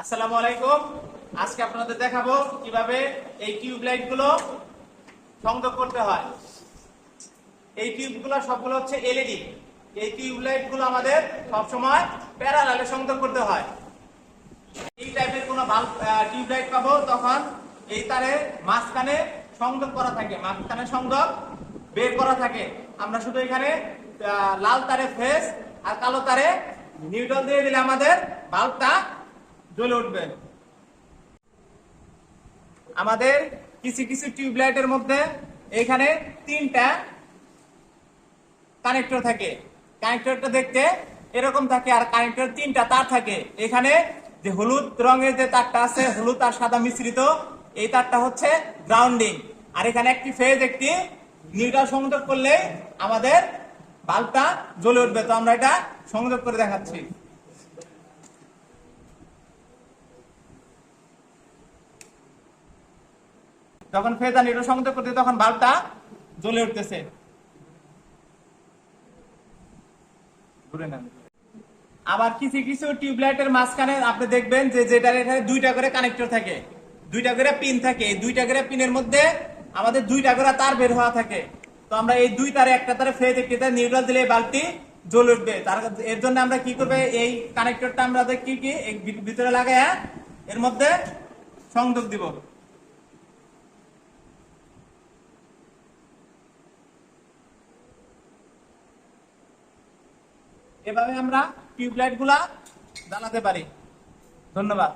আসসালামু আলাইকুম। আজকে আপনাদের দেখাবো কিভাবে এই টিউবলাইট গুলো সংযোগ করতে হয়। এই টিউবগুলো সবগুলো হচ্ছে এলইডি। এই টিউবলাইট গুলো আমাদের সবসময় প্যারালালে সংযোগ করতে হয়। এই টাইপের কোনো বাল্ব টিউবলাইট পাবো তখন এই তারে মাঝখানে সংযোগ করা থাকে, মাঝখানে সংযোগ বের করা থাকে। আমরা শুধু এখানে লাল তারে ফেস আর কালো তারে নিউট্রাল দিয়ে দিলে আমাদের বাল্বটা জ্বলে উঠবে। আমাদের কিছু কিছু টিউবলাইটের মধ্যে এখানে 3টা কানেক্টর থাকে। কানেক্টরটা দেখতে এরকম থাকে আর কানেক্টর 3টা তার থাকে। এখানে যে হলুদ রঙের যে তারটা আছে, হলুদ আর সাদা মিশ্রিত, এই তারটা হচ্ছে গ্রাউন্ডিং। আর এখানে একটি ফেজ একটি নিউট্রাল সংযোগ করলে আমাদের বাল্বটা জ্বলে উঠবে। তো আমরা এটা সংযোগ করে দেখাচ্ছি। যখন ফেজ আর নিউট্রাল সংযোগ করতে তখন বাল্বটা জ্বলে উঠতেছে। আবার কিছু কিছু টিউবলাইটের মাঝখানে আপনি দেখবেন যে যেটার এখানে 2টা করে কানেক্টর থাকে, 2টা করে পিন থাকে। এই 2টা করে পিনের মধ্যে আমাদের 2টা করে তার বের হওয়া থাকে। তো আমরা এই 2 তারে একটা তারে ফেজ একটি তারে নিউট্রাল দিলে বাল্বটি জ্বলে উঠবে। এর জন্য আমরা কি করবে, এই কানেক্টরটা আমরা কি কি ভিতরে লাগায়া এর মধ্যে সংযোগ দিব। এভাবে আমরা টিউবলাইট গুলা জ্বালাতে পারি। ধন্যবাদ।